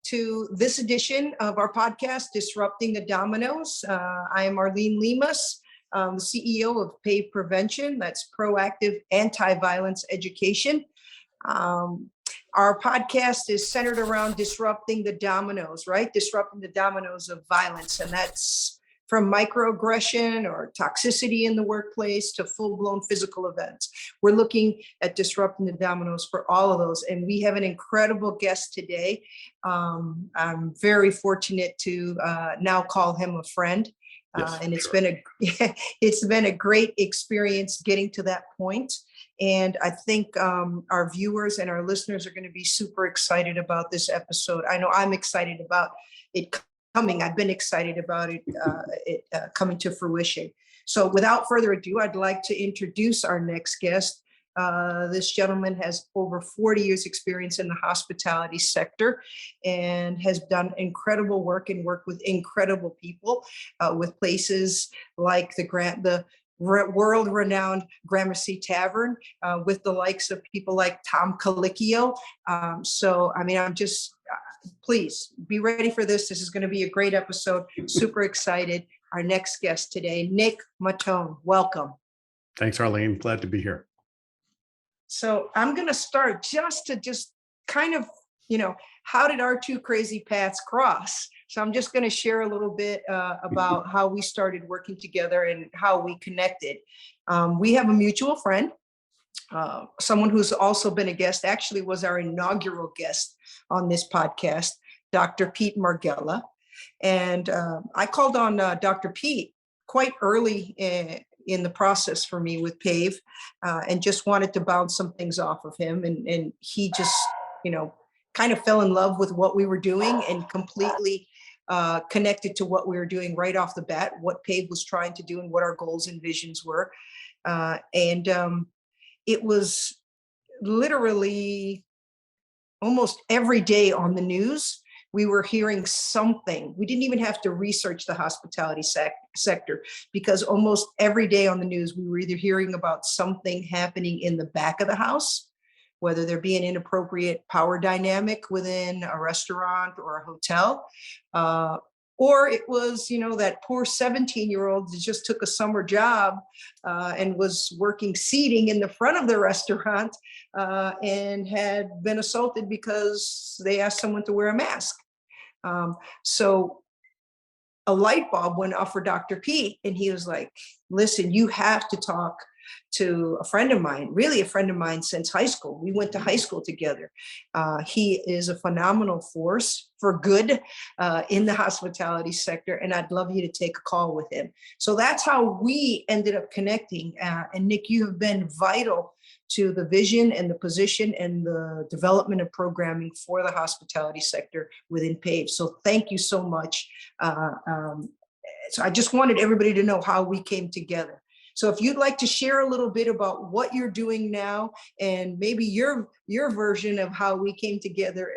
to this edition of our podcast, Disrupting the Dominoes. I am Arlene Lemus, the CEO of PAVE Prevention, that's Proactive Anti-Violence Education. Our podcast is centered around disrupting the dominoes, right? Disrupting the dominoes of violence, and that's from microaggression or toxicity in the workplace to full-blown physical events. We're looking at disrupting the dominoes for all of those. And we have an incredible guest today. I'm very fortunate to now call him a friend. And it's been a great experience getting to that point. And I think our viewers and our listeners are going to be super excited about this episode. I know I'm excited about it coming. I've been excited about it, coming to fruition. So without further ado, I'd like to introduce our next guest. This gentleman has over 40 years experience in the hospitality sector and has done incredible work and worked with incredible people with places like the world-renowned Gramercy Tavern, with the likes of people like Colicchio. So, I mean, I'm just, please be ready for this. This is going to be a great episode. Super excited. Our next guest today, Nick Mautone. Welcome. Thanks, Arlene. Glad to be here. So I'm going to start just kind of, how did our two crazy paths cross? So I'm just going to share a little bit about how we started working together and how we connected. We have a mutual friend, someone who's also been a guest, actually was our inaugural guest on this podcast, Dr. Pete Margella. And I called on Dr. Pete quite early in the process for me with PAVE, and just wanted to bounce some things off of him. And he just, kind of fell in love with what we were doing and completely connected to what we were doing right off the bat, what PAVE was trying to do and what our goals and visions were. And it was literally almost every day on the news, we were hearing something. We didn't even have to research the hospitality sector, because almost every day on the news, we were either hearing about something happening in the back of the house, whether there be an inappropriate power dynamic within a restaurant or a hotel, or it was, that poor 17-year-old that just took a summer job and was working seating in the front of the restaurant and had been assaulted because they asked someone to wear a mask. So a light bulb went off for Dr. Pete, and he was like, listen, you have to talk to a friend of mine, really a friend of mine since high school. We went to high school together. He is a phenomenal force for good in the hospitality sector, and I'd love you to take a call with him. So that's how we ended up connecting. And Nick, you have been vital to the vision and the position and the development of programming for the hospitality sector within PAVE. So thank you so much. So I just wanted everybody to know how we came together. So if you'd like to share a little bit about what you're doing now and maybe your version of how we came together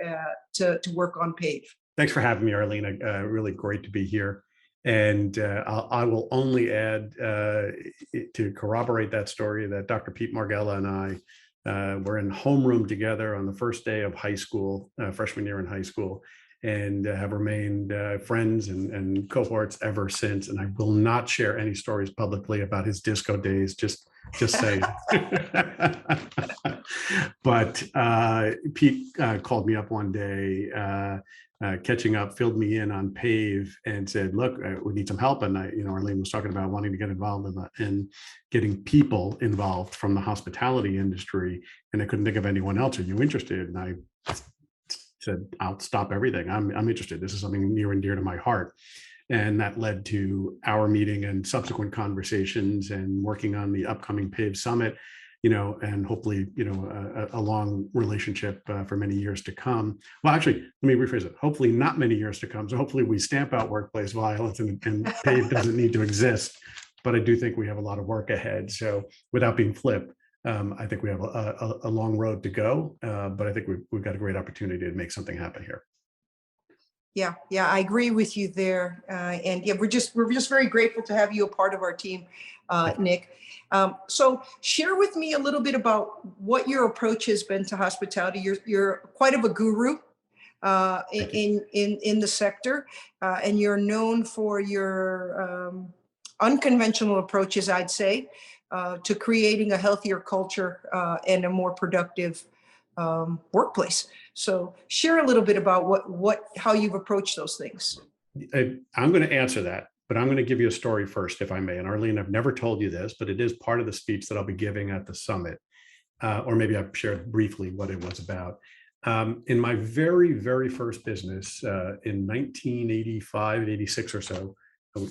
to work on PAVE. Thanks for having me, Arlene. Really great to be here. And I will only add to corroborate that story that Dr. Pete Margella and I were in homeroom together on the first day of high school, freshman year in high school, and have remained friends and cohorts ever since. And I will not share any stories publicly about his disco days, just saying. But Pete called me up one day, catching up, filled me in on PAVE and said, look, we need some help. And Arlene was talking about wanting to get involved in getting people involved from the hospitality industry. And I couldn't think of anyone else. Are you interested? And I said, I'll stop everything. I'm interested. This is something near and dear to my heart. And that led to our meeting and subsequent conversations and working on the upcoming PAVE Summit, and hopefully, a long relationship for many years to come. Well, actually, let me rephrase it. Hopefully not many years to come. So hopefully we stamp out workplace violence and PAVE doesn't need to exist. But I do think we have a lot of work ahead. So without being flip, I think we have a long road to go, but I think we've got a great opportunity to make something happen here. Yeah, I agree with you there, and yeah, we're just very grateful to have you a part of our team, Nick. So share with me a little bit about what your approach has been to hospitality. You're quite of a guru in the sector, and you're known for your unconventional approaches, I'd say, to creating a healthier culture and a more productive workplace. So share a little bit about how you've approached those things. I'm going to answer that, but I'm going to give you a story first, if I may. And Arlene, I've never told you this, but it is part of the speech that I'll be giving at the summit, or maybe I've shared briefly what it was about. In my very, very first business in 1985, 86 or so,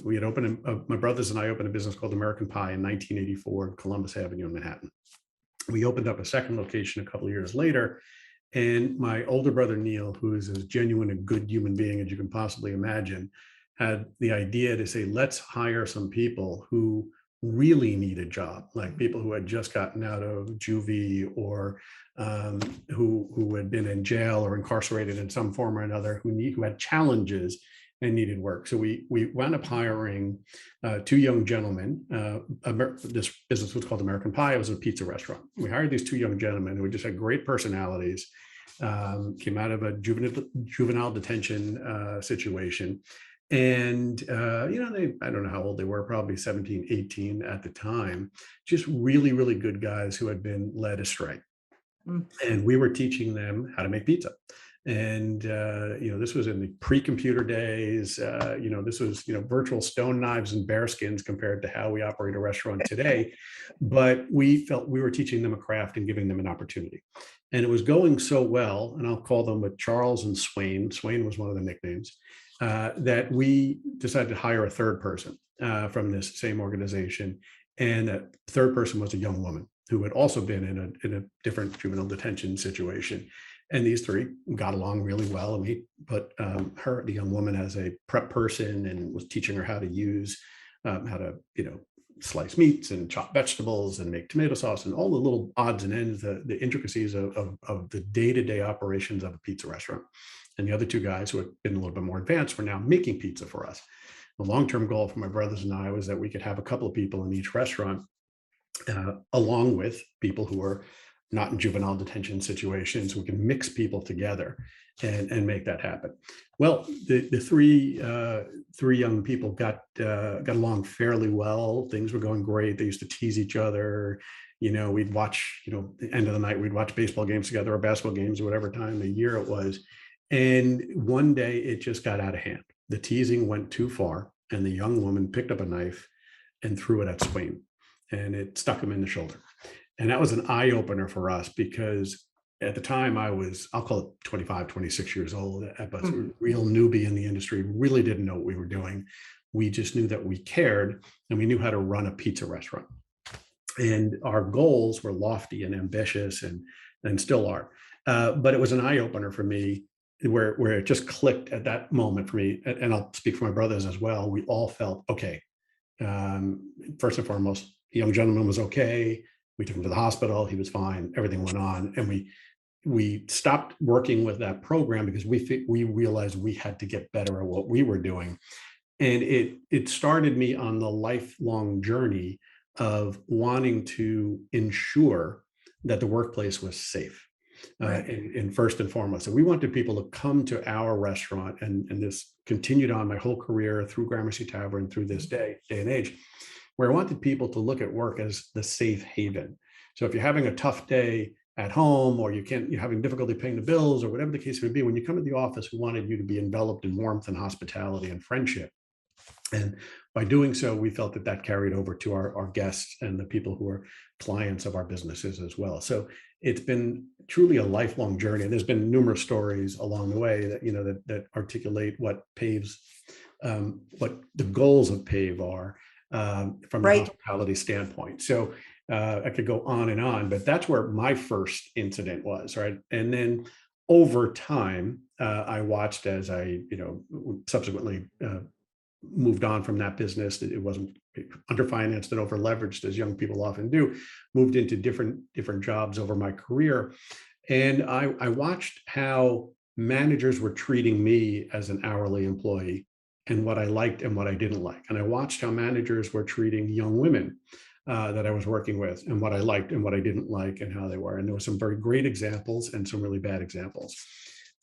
we had opened, my brothers and I opened a business called American Pie in 1984 in Columbus Avenue in Manhattan. We opened up a second location a couple of years later, and my older brother, Neil, who is as genuine a good human being as you can possibly imagine, had the idea to say, let's hire some people who really need a job, like people who had just gotten out of juvie or who had been in jail or incarcerated in some form or another, who had challenges and needed work. So we wound up hiring two young gentlemen. This business was called American Pie. It was a pizza restaurant. We hired these two young gentlemen who just had great personalities, came out of a juvenile detention situation. And, I don't know how old they were, probably 17, 18 at the time, just really, really good guys who had been led astray. And we were teaching them how to make pizza. And, this was in the pre-computer days. This was, virtual stone knives and bear skins compared to how we operate a restaurant today. But we felt we were teaching them a craft and giving them an opportunity. And it was going so well, and I'll call them Charles and Swain. Swain was one of the nicknames, that we decided to hire a third person from this same organization. And that third person was a young woman who had also been in a different juvenile detention situation. And these three got along really well. And we put the young woman, as a prep person and was teaching her how to use, how to, slice meats and chop vegetables and make tomato sauce and all the little odds and ends, the intricacies of the day-to-day operations of a pizza restaurant. And the other two guys who had been a little bit more advanced were now making pizza for us. The long-term goal for my brothers and I was that we could have a couple of people in each restaurant, along with people who were not in juvenile detention situations. We can mix people together and make that happen. Well, the three young people got along fairly well. Things were going great. They used to tease each other. We'd watch, the end of the night, we'd watch baseball games together or basketball games or whatever time of the year it was. And one day it just got out of hand. The teasing went too far, and the young woman picked up a knife and threw it at Swain, and it stuck him in the shoulder. And that was an eye opener for us, because at the time I'll call it 25, 26 years old, but a real newbie in the industry, really didn't know what we were doing. We just knew that we cared, and we knew how to run a pizza restaurant. And our goals were lofty and ambitious and still are. But it was an eye opener for me, where it just clicked at that moment for me. And I'll speak for my brothers as well. We all felt, okay, first and foremost, the young gentleman was okay. We took him to the hospital. He was fine. Everything went on. And we stopped working with that program because we realized we had to get better at what we were doing. And it started me on the lifelong journey of wanting to ensure that the workplace was safe. And first and foremost, so we wanted people to come to our restaurant, and this continued on my whole career through Gramercy Tavern through this day and age, where I wanted people to look at work as the safe haven. So if you're having a tough day at home, or you're having difficulty paying the bills, or whatever the case may be, when you come to the office, we wanted you to be enveloped in warmth and hospitality and friendship. And by doing so, we felt that carried over to our guests and the people who are clients of our businesses as well. So it's been truly a lifelong journey. And there's been numerous stories along the way that articulate what PAVE's, what the goals of PAVE are from a hospitality standpoint. So I could go on and on, but that's where my first incident was, right? And then over time, I watched as I, subsequently moved on from that business. It wasn't underfinanced and over leveraged, as young people often do. Moved into different jobs over my career, and I watched how managers were treating me as an hourly employee, and what I liked and what I didn't like. And I watched how managers were treating young women that I was working with, and what I liked and what I didn't like, and how they were. And there were some very great examples and some really bad examples.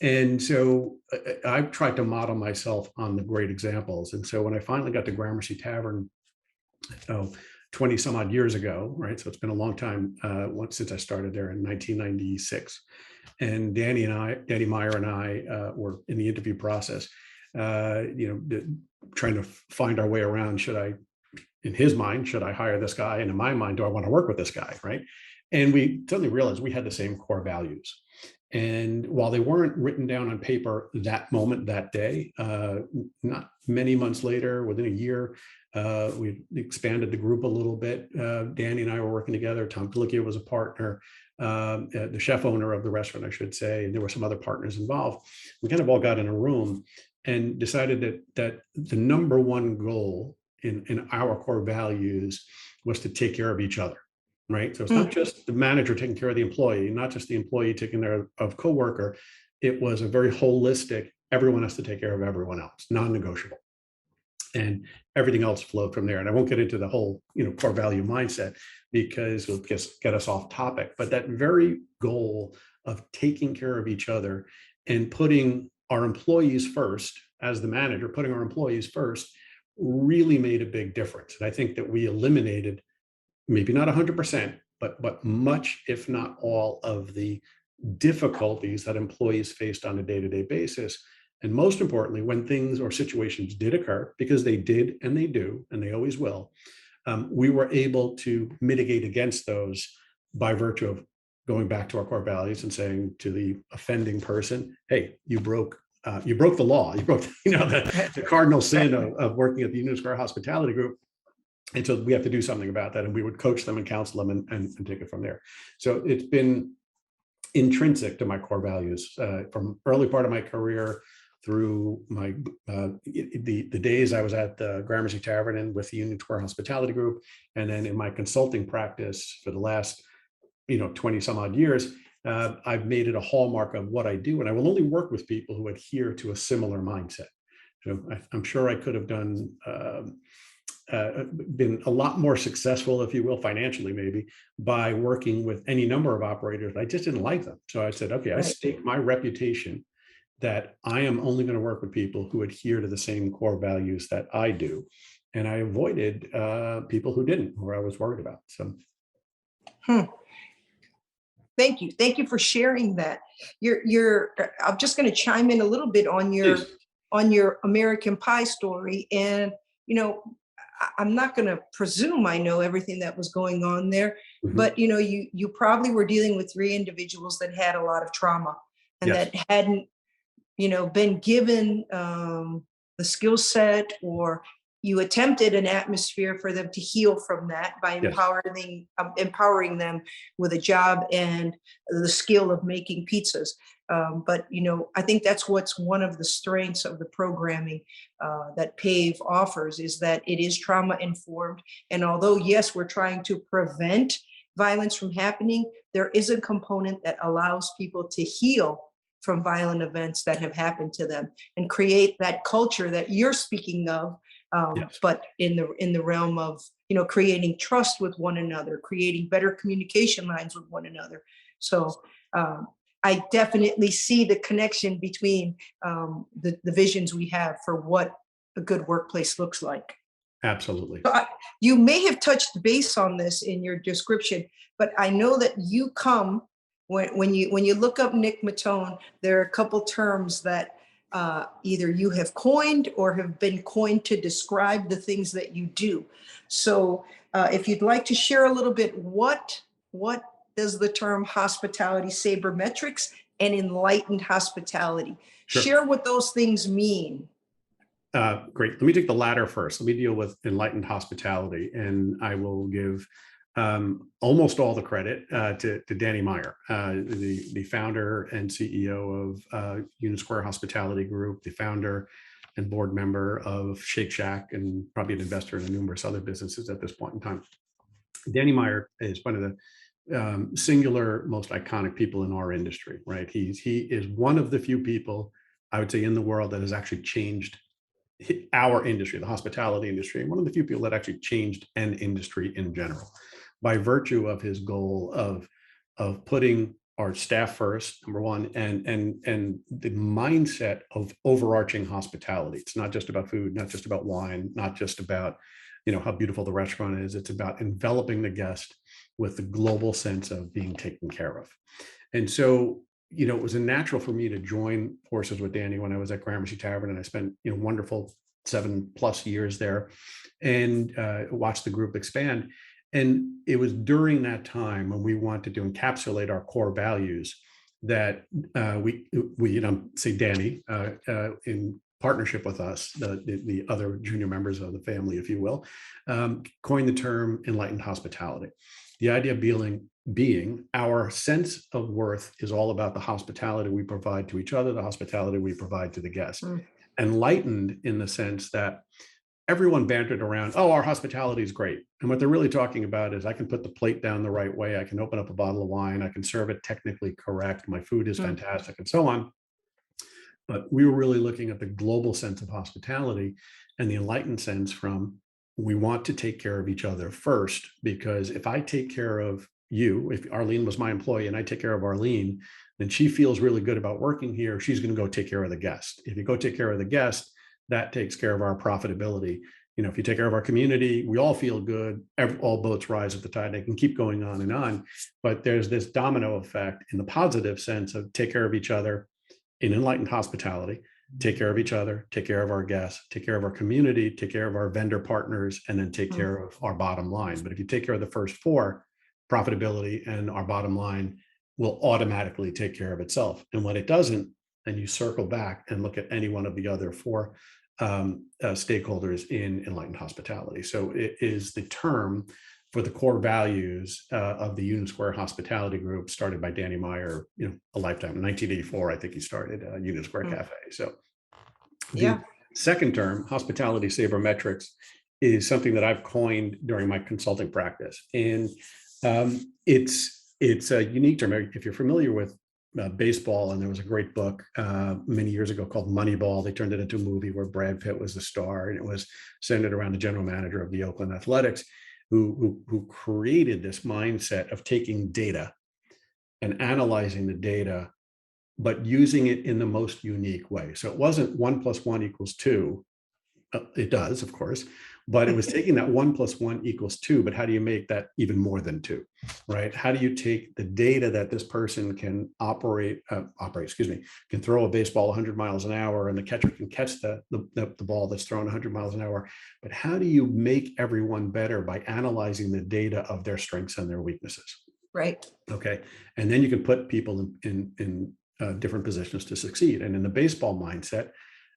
And so I've tried to model myself on the great examples. And so when I finally got to Gramercy Tavern, 20 some odd years ago, right? So it's been a long time since I started there in 1996. And Danny Meyer and I were in the interview process, trying to find our way around. In his mind, should I hire this guy? And in my mind, do I want to work with this guy, right? And we suddenly realized we had the same core values. And while they weren't written down on paper that moment, that day, not many months later, within a year, we expanded the group a little bit. Danny and I were working together. Tom Colicchio was a partner, the chef owner of the restaurant, I should say, and there were some other partners involved. We kind of all got in a room and decided that the number one goal in our core values was to take care of each other. Right. So it's not just the manager taking care of the employee, not just the employee taking care of coworker. It was a very holistic, everyone has to take care of everyone else, non-negotiable. And everything else flowed from there. And I won't get into the whole, core value mindset because it'll just get us off topic. But that very goal of taking care of each other and putting our employees first, as the manager, putting our employees first really made a big difference. And I think that we eliminated, maybe not 100%, but much, if not all, of the difficulties that employees faced on a day-to-day basis. And most importantly, when things or situations did occur, because they did and they do, and they always will, we were able to mitigate against those by virtue of going back to our core values and saying to the offending person, hey, you broke the law. You broke the cardinal sin of working at the Union Square Hospitality Group. And so we have to do something about that. And we would coach them and counsel them and take it from there. So it's been intrinsic to my core values from early part of my career through my the days I was at the Gramercy Tavern and with the Union Square Hospitality Group. And then in my consulting practice for the last 20 some odd years, I've made it a hallmark of what I do. And I will only work with people who adhere to a similar mindset. So I'm sure I could have done been a lot more successful, if you will, financially maybe, by working with any number of operators. I just didn't like them. So I said, okay, I stake my reputation that I am only going to work with people who adhere to the same core values that I do. And I avoided people who didn't, who I was worried about. So. Thank you. Thank you for sharing that. I'm just going to chime in a little bit on your American Pie story. And, I'm not going to presume I know everything that was going on there, but you probably were dealing with 3 individuals that had a lot of trauma and that hadn't, been given the skill set, or you attempted an atmosphere for them to heal from that by empowering them with a job and the skill of making pizzas. But I think that's what's one of the strengths of the programming that PAVE offers, is that it is trauma informed. And although, yes, we're trying to prevent violence from happening, there is a component that allows people to heal from violent events that have happened to them and create that culture that you're speaking of, but in the realm of creating trust with one another, creating better communication lines with one another. So I definitely see the connection between the visions we have for what a good workplace looks like. Absolutely. So you may have touched base on this in your description, but I know that you come, when you look up Nick Mautone, there are a couple terms that either you have coined or have been coined to describe the things that you do. So if you'd like to share a little bit, what does the term hospitality sabermetrics and enlightened hospitality? Sure. Share what those things mean. Great. Let me take the latter first. Let me deal with enlightened hospitality, and I will give almost all the credit to Danny Meyer, the founder and CEO of Union Square Hospitality Group, the founder and board member of Shake Shack, and probably an investor in numerous other businesses at this point in time. Danny Meyer is one of the singular most iconic people in our industry, right? He is one of the few people, I would say, in the world that has actually changed our industry, the hospitality industry, and one of the few people that actually changed an industry in general by virtue of his goal of putting our staff first, number one, and the mindset of overarching hospitality. It's not just about food, not just about wine, not just about, how beautiful the restaurant is. It's about enveloping the guest with the global sense of being taken care of. And so, it was a natural for me to join forces with Danny when I was at Gramercy Tavern, and I spent, wonderful 7+ years there, and watched the group expand. And it was during that time when we wanted to encapsulate our core values that we say Danny, in partnership with us, the other junior members of the family, if you will, coined the term Enlightened Hospitality. The idea of being our sense of worth is all about the hospitality we provide to each other, the hospitality we provide to the guests. Enlightened in the sense that everyone bantered around, oh, our hospitality is great. And what they're really talking about is I can put the plate down the right way. I can open up a bottle of wine. I can serve it technically correct. My food is fantastic and so on. But we were really looking at the global sense of hospitality and the enlightened sense from we want to take care of each other first, because if I take care of you, if Arlene was my employee and I take care of Arlene, then she feels really good about working here. She's going to go take care of the guest. If you go take care of the guest, that takes care of our profitability. If you take care of our community, we all feel good. All boats rise at the tide. They can keep going on and on. But there's this domino effect in the positive sense of take care of each other in enlightened hospitality, take care of each other, take care of our guests, take care of our community, take care of our vendor partners, and then take care of our bottom line. But if you take care of the first four, profitability and our bottom line will automatically take care of itself. And when it doesn't, then you circle back and look at any one of the other four stakeholders in enlightened hospitality. So it is the term for the core values of the Union Square Hospitality Group, started by Danny Meyer, a lifetime. In 1984, I think he started Union Square Cafe. So the second term, hospitality sabermetrics, is something that I've coined during my consulting practice. And it's a unique term. If you're familiar with baseball, and there was a great book many years ago called Moneyball. They turned it into a movie where Brad Pitt was the star, and it was centered around the general manager of the Oakland Athletics, who created this mindset of taking data and analyzing the data, but using it in the most unique way. So it wasn't 1 + 1 = 2. It does, of course, but it was taking that 1 + 1 = 2. But how do you make that even more than 2, right? How do you take the data that this person can can throw a baseball 100 miles an hour, and the catcher can catch the ball that's thrown 100 miles an hour. But how do you make everyone better by analyzing the data of their strengths and their weaknesses? Right. Okay. And then you can put people in different positions to succeed. And in the baseball mindset,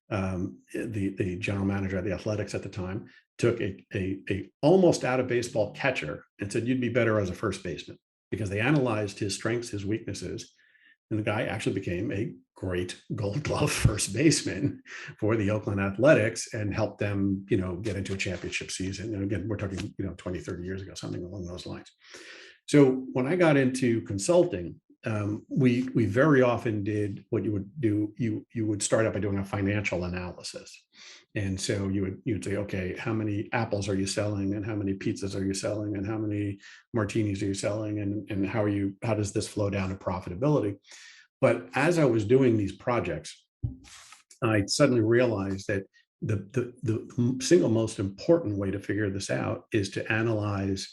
the general manager of the Athletics at the time took a almost out of baseball catcher and said, you'd be better as a first baseman, because they analyzed his strengths, his weaknesses. And the guy actually became a great Gold Glove first baseman for the Oakland Athletics and helped them, get into a championship season. And again, we're talking, 20, 30 years ago, something along those lines. So when I got into consulting, we very often did what you would do. You would start out by doing a financial analysis. And so you'd say, okay, how many apples are you selling, and how many pizzas are you selling, and how many martinis are you selling, and how does this flow down to profitability? But as I was doing these projects, I suddenly realized that the single most important way to figure this out is to analyze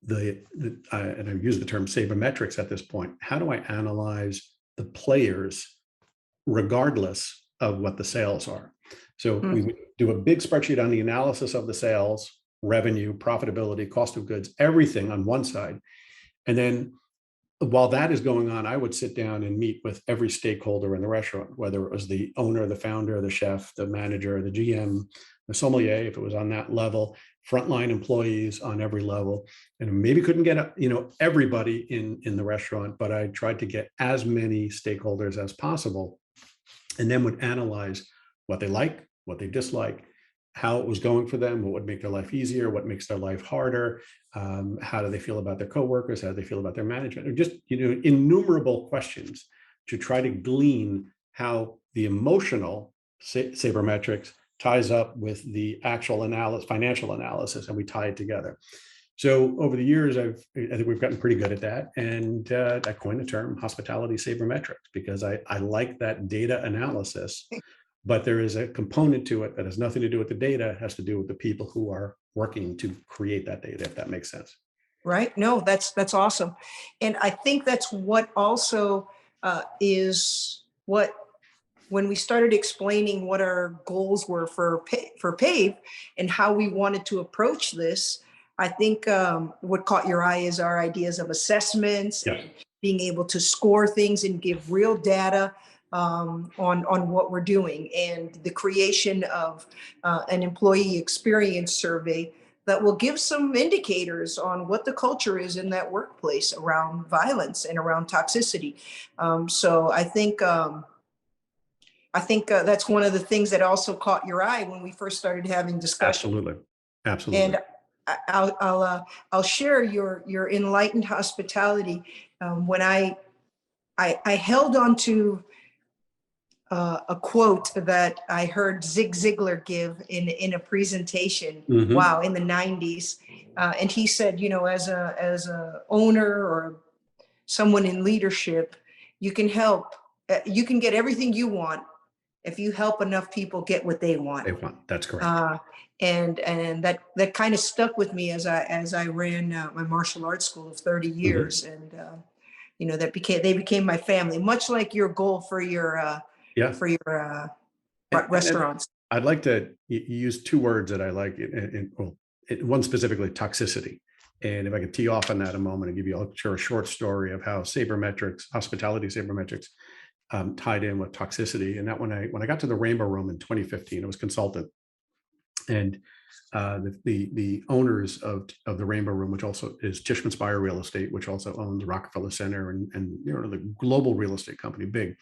and I use the term sabermetrics at this point. How do I analyze the players regardless of what the sales are? So we would do a big spreadsheet on the analysis of the sales, revenue, profitability, cost of goods, everything on one side. And then while that is going on, I would sit down and meet with every stakeholder in the restaurant, whether it was the owner, the founder, the chef, the manager, the GM, the sommelier, if it was on that level, frontline employees on every level. And maybe couldn't get everybody in the restaurant, but I tried to get as many stakeholders as possible, and then would analyze what they like, what they dislike, how it was going for them, what would make their life easier, what makes their life harder, how do they feel about their coworkers, how do they feel about their management, or just innumerable questions to try to glean how the emotional sabermetrics ties up with the actual financial analysis, and we tie it together. So over the years, I think we've gotten pretty good at that. And I coined the term hospitality sabermetrics because I like that data analysis, but there is a component to it that has nothing to do with the data, it has to do with the people who are working to create that data, if that makes sense. Right. No, that's awesome. And I think that's what also is what, when we started explaining what our goals were for PAVE and how we wanted to approach this, I think what caught your eye is our ideas of assessments, Yeah. and being able to score things and give real data on what we're doing, and the creation of an employee experience survey that will give some indicators on what the culture is in that workplace around violence and around toxicity. So I think that's one of the things that also caught your eye when we first started having discussion. Absolutely. Absolutely. And I'll share your enlightened hospitality. When I held on to a quote that I heard Zig Ziglar give in a presentation. Mhm. Wow, in the 90s, and he said, you know, as a owner or someone in leadership, you can help. You can get everything you want if you help enough people get what they want. They want. That's correct. And that kind of stuck with me as I ran my martial arts school of 30 years, and you know, they became my family, much like your goal for your Yeah. restaurants. I'd like to use two words that I like, one specifically, toxicity. And if I could tee off on that a moment and give you a short story of how sabermetrics, hospitality sabermetrics, tied in with toxicity. And that when I got to the Rainbow Room in 2015, I was consultant, and the owners of the Rainbow Room, which also is Tishman Speyer Real Estate, which also owns Rockefeller Center and you know, the global real estate company, big.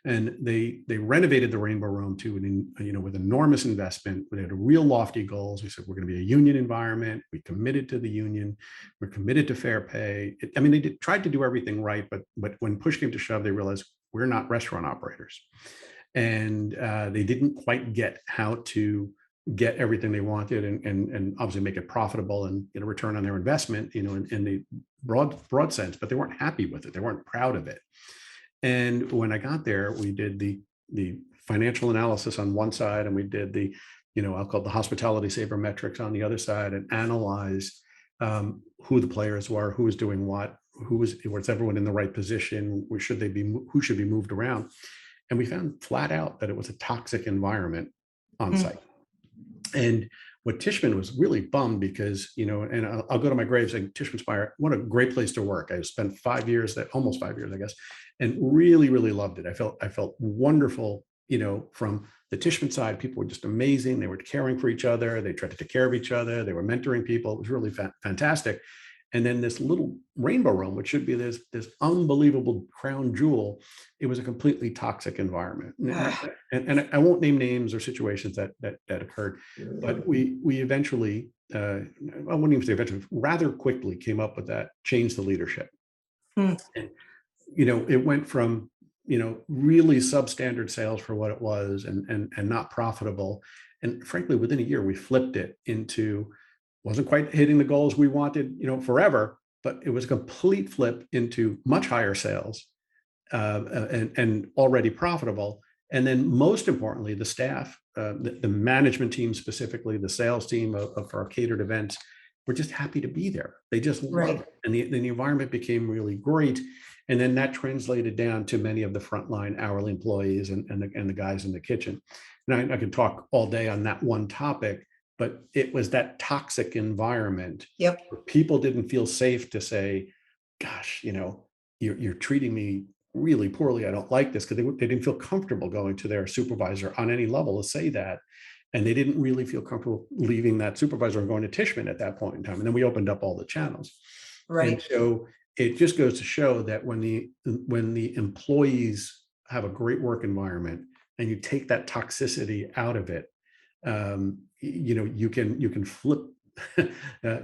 And they renovated the Rainbow Room to with enormous investment. We had real lofty goals. We said we're going to be a union environment. We committed to the union. We're committed to fair pay. They tried to do everything right, but when push came to shove, they realized we're not restaurant operators, and they didn't quite get how to get everything they wanted and obviously make it profitable and get a return on their investment, in the broad sense. But they weren't happy with it. They weren't proud of it. And when I got there, we did the financial analysis on one side, and we did I'll call it the hospitality sabermetrics on the other side, and analyzed who the players were, who was doing what, was everyone in the right position, who should be moved around. And we found flat out that it was a toxic environment on site. And what Tishman was really bummed because, and I'll go to my grave saying, Tishman Speyer, what a great place to work. I spent 5 years, almost 5 years, I guess, and really, really loved it. I felt wonderful, from the Tishman side. People were just amazing. They were caring for each other. They tried to take care of each other. They were mentoring people. It was really fantastic. And then this little Rainbow Room, which should be this unbelievable crown jewel, it was a completely toxic environment. And I won't name names or situations that occurred, but we eventually, I wouldn't even say eventually, rather quickly came up with that, change the leadership. And, it went from, really substandard sales for what it was and not profitable. And frankly, within a year, we flipped it into, wasn't quite hitting the goals we wanted, forever, but it was a complete flip into much higher sales and already profitable. And then most importantly, the staff, the management team, specifically the sales team for our catered events, were just happy to be there. They just loved it. And the environment became really great. And then that translated down to many of the frontline hourly employees and the guys in the kitchen. And I could talk all day on that one topic, but it was that toxic environment. Yep. Where people didn't feel safe to say, gosh, you're treating me really poorly. I don't like this, because they didn't feel comfortable going to their supervisor on any level to say that. And they didn't really feel comfortable leaving that supervisor and going to Tishman at that point in time. And then we opened up all the channels. Right. And so it just goes to show that when the employees have a great work environment and you take that toxicity out of it, you can flip,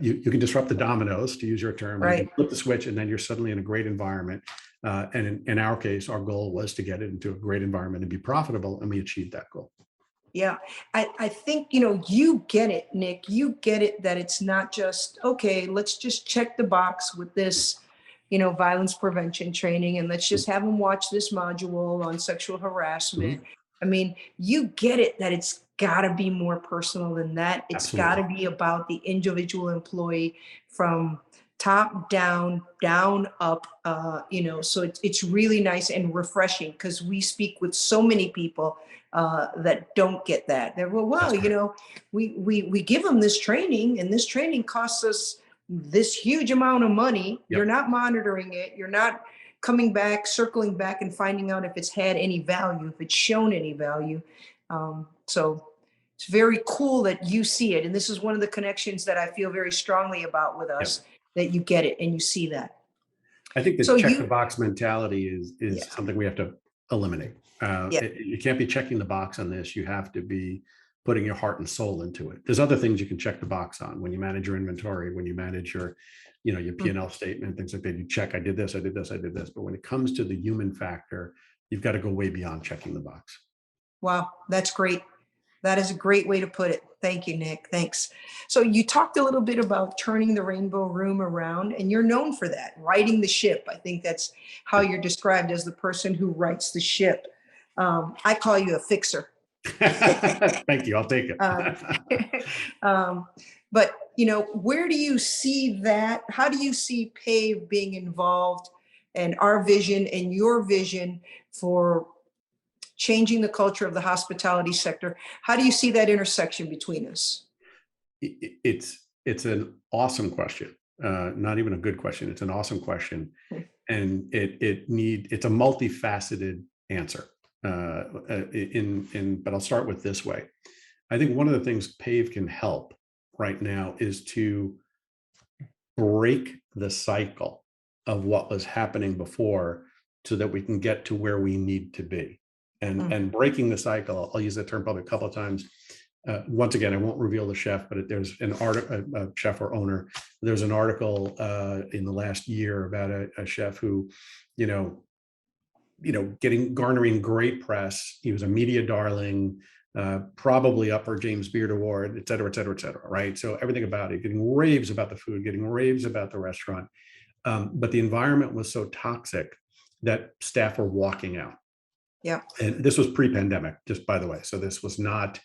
you can disrupt the dominoes, to use your term. Right. You can flip the switch, and then you're suddenly in a great environment. And in our case, our goal was to get it into a great environment and be profitable, and we achieved that goal. Yeah. I think, you know, you get it, Nick. You get it that it's not just, okay, let's just check the box with this, you know, violence prevention training, and let's just have them watch this module on sexual harassment. Mhm. I mean, you get it that it's got to be more personal than that. It's got Absolutely. to be about the individual employee from top down, down up, you know, so it's really nice and refreshing because we speak with so many people that don't get that. They're, well, That's you right. know, we give them this training, and this training costs us this huge amount of money. You're Yep. not monitoring it. You're not coming back, circling back, and finding out if it's had any value, if it's shown any value. So it's very cool that you see it, and this is one of the connections that I feel very strongly about with Yep. us, that you get it and you see that. I think the So check the you, box mentality is yeah, something we have to eliminate. yeah, You can't be checking the box on this. You have to be putting your heart and soul into it. There's other things you can check the box on when you manage your inventory, when you manage your, you know, your mm, P&L statement, things like that. You check, I did this, I did this, I did this. But when it comes to the human factor, you've got to go way beyond checking the box. wow, that's great. That is a great way to put it. Thank you, Nick. Thanks. So you talked a little bit about turning the Rainbow Room around, and you're known for that, righting the ship. I think that's how Yep. you're described, as the person who rights the ship. I call you a fixer. Thank you. I'll take Uh, it. but you know, where do you see that? How do you see PAVE being involved, and our vision and your vision for changing the culture of the hospitality sector? How do you see that intersection between us? It's an awesome question. Not even a good question. It's an awesome question, and it's a multifaceted answer. But I'll start with this way. I think one of the things PAVE can help right now is to break the cycle of what was happening before, so that we can get to where we need to be. Mm, And breaking the cycle, I'll use that term probably a couple of times. Once again, I won't reveal the chef, but there's an article, a chef or owner. There's an article in the last year about a chef who, you know, garnering great press. He was a media darling, probably up for James Beard Award, et cetera, et cetera, et cetera. Right. So everything about it, getting raves about the food, getting raves about the restaurant. But the environment was so toxic that staff were walking out. yeah. And this was pre-pandemic, just by the way. So this was not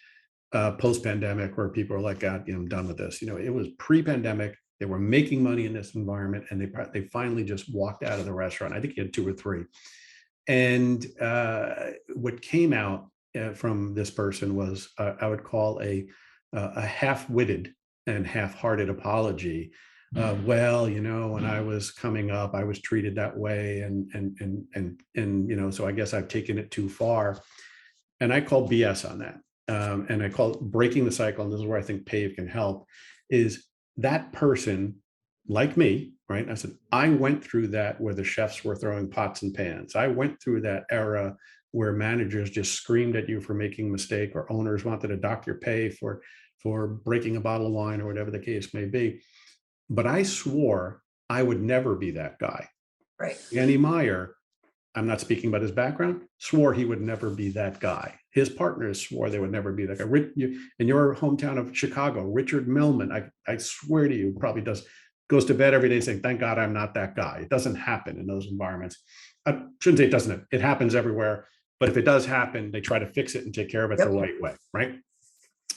post-pandemic where people are like, God, I'm done with this. It was pre-pandemic. They were making money in this environment, and they finally just walked out of the restaurant. I think he had two or three. And what came out from this person was, I would call a half-witted and half-hearted apology. Well, when I was coming up, I was treated that way, and so I guess I've taken it too far. And I call BS on that. And I call it breaking the cycle. And this is where I think PAVE can help, is that person, like me, right? I said, I went through that where the chefs were throwing pots and pans. I went through that era where managers just screamed at you for making a mistake, or owners wanted to dock your pay for breaking a bottle of wine, or whatever the case may be. But I swore I would never be that guy. Right. Danny Meyer, I'm not speaking about his background, swore he would never be that guy. His partners swore they would never be that guy. In your hometown of Chicago, Richard Millman, I swear to you, probably goes to bed every day saying, thank God I'm not that guy. It doesn't happen in those environments. I shouldn't say it doesn't. It happens everywhere. But if it does happen, they try to fix it and take care of it the Yep. right way, right?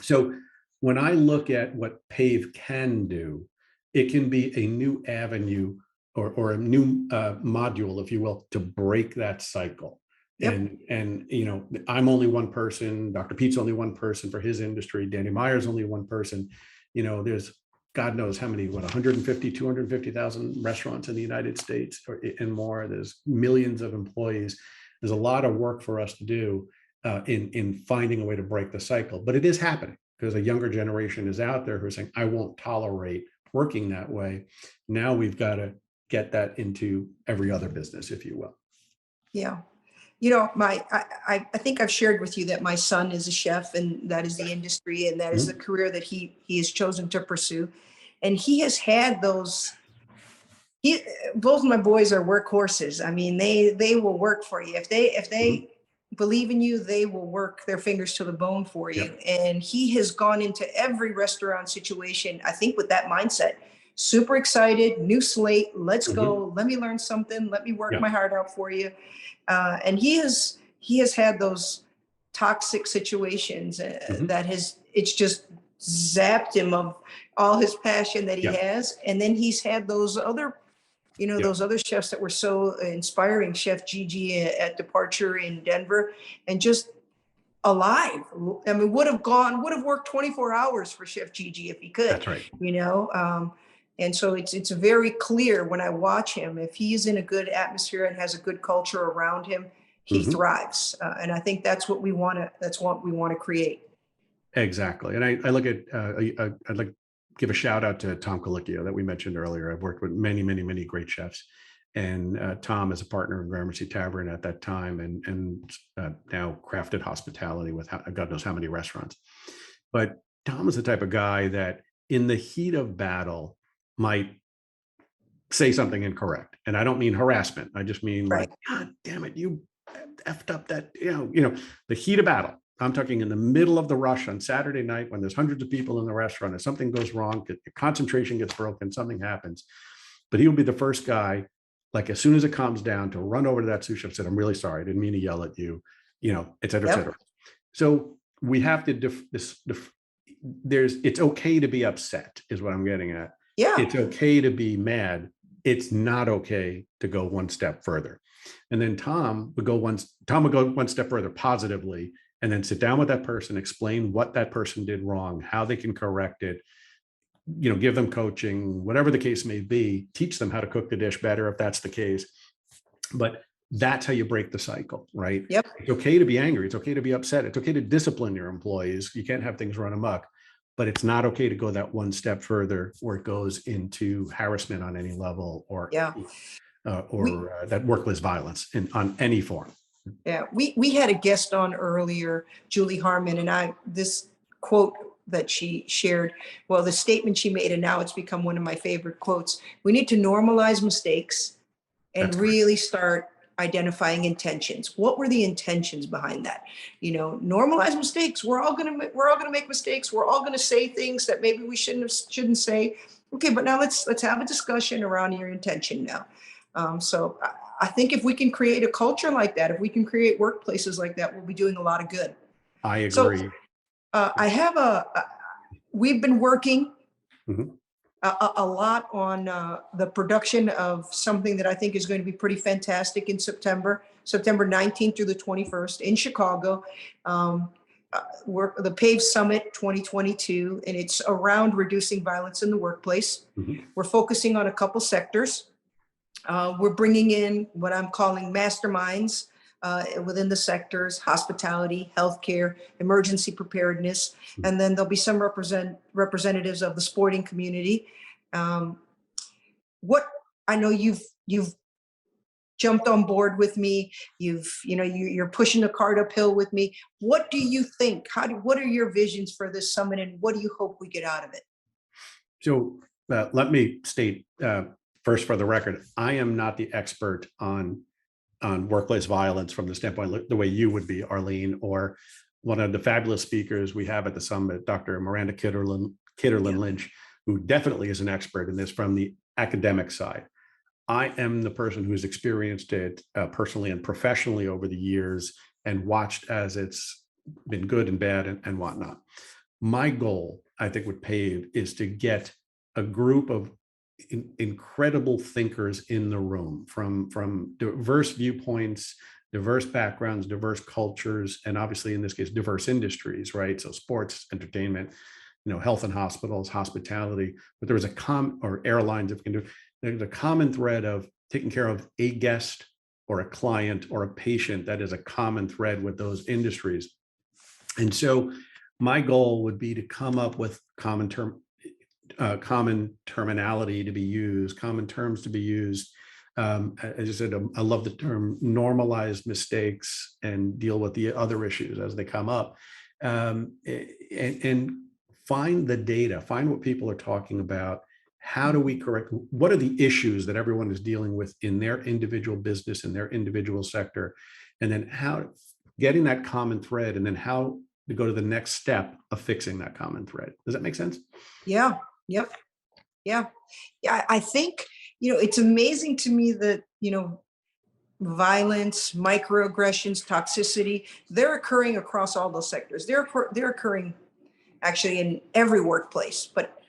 So when I look at what PAVE can do, it can be a new avenue, or a new module, if you will, to break that cycle. Yep. And I'm only one person. Dr. Pete's only one person for his industry. Danny Meyer's only one person. There's God knows how many, 150, 250,000 restaurants in the United States and more. There's millions of employees. There's a lot of work for us to do in finding a way to break the cycle. But it is happening, because a younger generation is out there who are saying, I won't tolerate working that way. Now we've got to get that into every other business, if you will. Yeah. I think I've shared with you that my son is a chef, and that is the industry, and that is the career that he has chosen to pursue. And he has had those, both my boys are workhorses. I mean, they will work for you. If they believe in you, they will work their fingers to the bone for you. Yep. And he has gone into every restaurant situation, I think, with that mindset. Super excited, new slate, let's go. Let me learn something. Let me work Yeah. my heart out for you. And he has had those toxic situations that it's just zapped him of all his passion that he Yeah. has. And then he's had those other, Yeah. those other chefs that were so inspiring, Chef Gigi at Departure in Denver, and just alive. I mean, would have worked 24 hours for Chef Gigi if he could, That's right. And so it's very clear when I watch him, if he's in a good atmosphere and has a good culture around him, he thrives. And I think that's what we want to create. Exactly. And I look at, I'd like to give a shout out to Tom Colicchio that we mentioned earlier. I've worked with many, many, many great chefs. And Tom is a partner in Gramercy Tavern at that time, and now Crafted Hospitality with God knows how many restaurants. But Tom is the type of guy that in the heat of battle might say something incorrect. And I don't mean harassment. I just mean Right. like, God damn it, you effed up that, the heat of battle. I'm talking in the middle of the rush on Saturday night when there's hundreds of people in the restaurant. If something goes wrong, your concentration gets broken, something happens. But he'll be the first guy, like as soon as it calms down, to run over to that sous chef and say, I'm really sorry. I didn't mean to yell at you, et cetera, et cetera. So we have to, it's okay to be upset is what I'm getting at. Yeah. It's okay to be mad. It's not okay to go one step further. And then Tom would go one step further positively, and then sit down with that person, explain what that person did wrong, how they can correct it, give them coaching, whatever the case may be, teach them how to cook the dish better if that's the case. But that's how you break the cycle, right? Yep. It's okay to be angry. It's okay to be upset. It's okay to discipline your employees. You can't have things run amok, but it's not okay to go that one step further where it goes into harassment on any level or that workplace violence on any form. Yeah, we had a guest on earlier, Julie Harmon, and this quote that she shared, well, the statement she made, and now it's become one of my favorite quotes. We need to normalize mistakes and really start identifying intentions. What were the intentions behind that? Normalize mistakes. We're all gonna make mistakes. We're all gonna say things that maybe we shouldn't say. Okay, but now let's have a discussion around your intention now. So I think if we can create a culture like that, if we can create workplaces like that, we'll be doing a lot of good. I agree. So I have we've been working a lot on the production of something that I think is going to be pretty fantastic in September 19th through the 21st in Chicago. The PAVE Summit 2022, and it's around reducing violence in the workplace. We're focusing on a couple sectors. We're bringing in what I'm calling masterminds within the sectors: hospitality, healthcare, emergency preparedness, and then there'll be some representatives of the sporting community. What I know you've jumped on board with me. You're pushing the cart uphill with me. What do you think? What are your visions for this summit, and what do you hope we get out of it? So let me state first, for the record, I am not the expert on workplace violence from the standpoint the way you would be, Arlene, or one of the fabulous speakers we have at the summit, Dr. Miranda Kitterlin Lynch, who definitely is an expert in this from the academic side. I am the person who's experienced it personally and professionally over the years and watched as it's been good and bad and whatnot. My goal, I think, with PAVE is to get a group of incredible thinkers in the room from diverse viewpoints, diverse backgrounds, diverse cultures, and obviously in this case, diverse industries, right? So sports, entertainment, health and hospitals, hospitality, but there was or airlines, if we can do, there's a common thread of taking care of a guest or a client or a patient that is a common thread with those industries. And so my goal would be to come up with common terminology to be used, common terms to be used. As I said, I love the term normalize mistakes and deal with the other issues as they come up, and find the data, find what people are talking about. How do we correct? What are the issues that everyone is dealing with in their individual business, in their individual sector? And then how getting that common thread, and then how to go to the next step of fixing that common thread. Does that make sense? Yeah. Yep. Yeah. Yeah. I think, it's amazing to me that, violence, microaggressions, toxicity, they're occurring across all those sectors. They're occurring actually in every workplace, but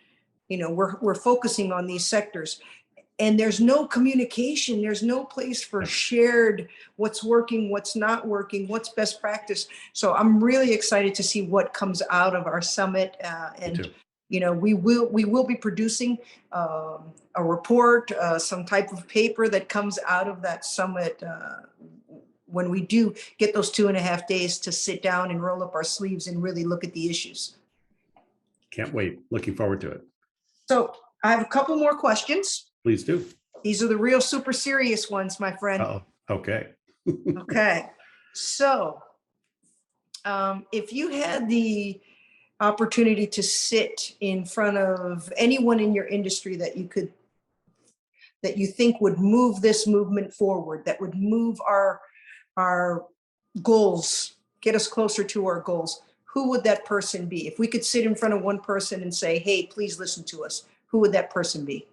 we're focusing on these sectors, and there's no communication. There's no place for shared what's working, what's not working, what's best practice. So I'm really excited to see what comes out of our summit, and we will be producing a report, some type of paper that comes out of that summit when we do get those 2.5 days to sit down and roll up our sleeves and really look at the issues. Can't wait. Looking forward to it. So I have a couple more questions. Please do. These are the real super serious ones, my friend. Uh-oh. Okay. Okay. So if you had the opportunity to sit in front of anyone in your industry that you think would move this movement forward, that would move our goals, get us closer to our goals, who would that person be? If we could sit in front of one person and say, hey, please listen to us, who would that person be?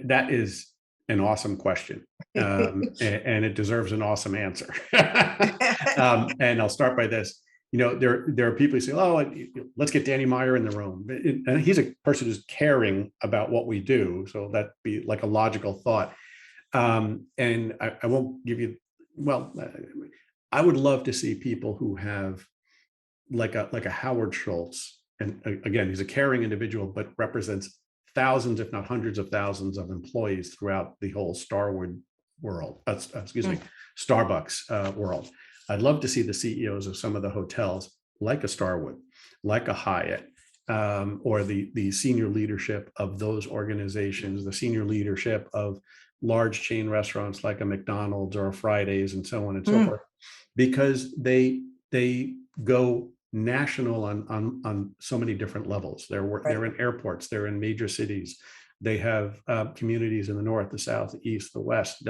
That is an awesome question. And it deserves an awesome answer. And I'll start by this. There are people who say, oh, let's get Danny Meyer in the room. And he's a person who's caring about what we do. So that'd be like a logical thought. And I won't give you, I would love to see people who have like a Howard Schultz. And again, he's a caring individual, but represents thousands, if not hundreds of thousands of employees throughout the whole Starwood world, Starbucks world. I'd love to see the CEOs of some of the hotels, like a Starwood, like a Hyatt, or the senior leadership of those organizations, the senior leadership of large chain restaurants like a McDonald's or a Fridays and so on and so forth, because they go national on so many different levels. They're in airports, they're in major cities, they have communities in the north, the south, the east, the west,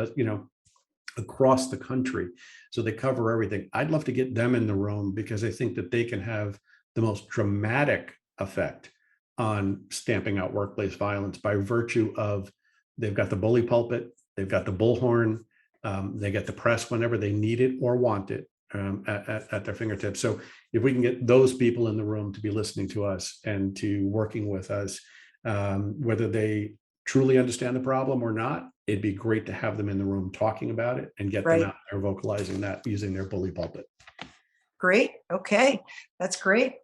across the country. So they cover everything. I'd love to get them in the room because I think that they can have the most dramatic effect on stamping out workplace violence by virtue of they've got the bully pulpit, they've got the bullhorn, they get the press whenever they need it or want it at their fingertips. So if we can get those people in the room to be listening to us and to working with us, whether they truly understand the problem or not, it'd be great to have them in the room talking about it and get them out there vocalizing that using their bully pulpit. Great. Okay. That's great.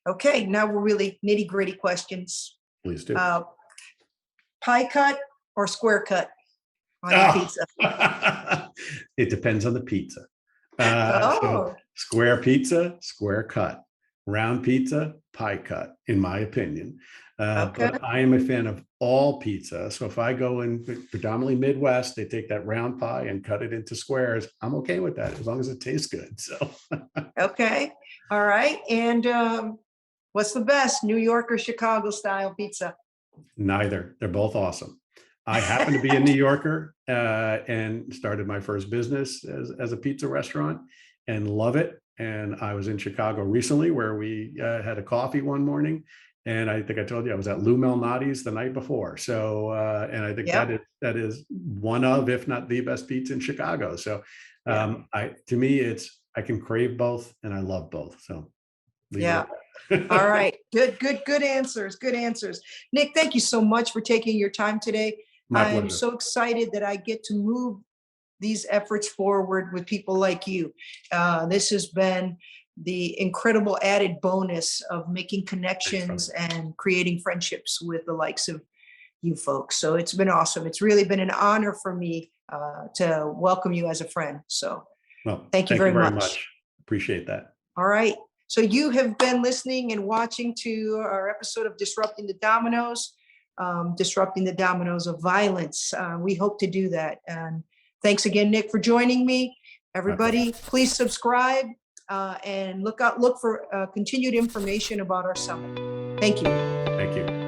Okay. Now we're really nitty gritty questions. Please do. Pie cut or square cut on your pizza? It depends on the pizza. So square pizza, square cut. Round pizza, pie cut, in my opinion. But I am a fan of all pizza. So if I go in predominantly Midwest, they take that round pie and cut it into squares. I'm okay with that as long as it tastes good. So okay. All right. And what's the best, New York or Chicago style pizza? Neither. They're both awesome. I happen to be a New Yorker and started my first business as a pizza restaurant and love it. And I was in Chicago recently where we had a coffee one morning. And I think I told you I was at Lou Malnati's the night before. So, and I think that is one of, if not the best pizza in Chicago. So to me, I can crave both and I love both. So all right. Good answers. Good answers. Nick, thank you so much for taking your time today. I'm so excited that I get to move these efforts forward with people like you. This has been the incredible added bonus of making connections and creating friendships with the likes of you folks. So it's been awesome. It's really been an honor for me to welcome you as a friend. So thank you very much. Appreciate that. All right. So you have been listening and watching to our episode of Disrupting the Dominoes, disrupting the dominoes of violence. We hope to do that. And thanks again, Nick, for joining me. Everybody, please subscribe and look for continued information about our summit. Thank you. Thank you.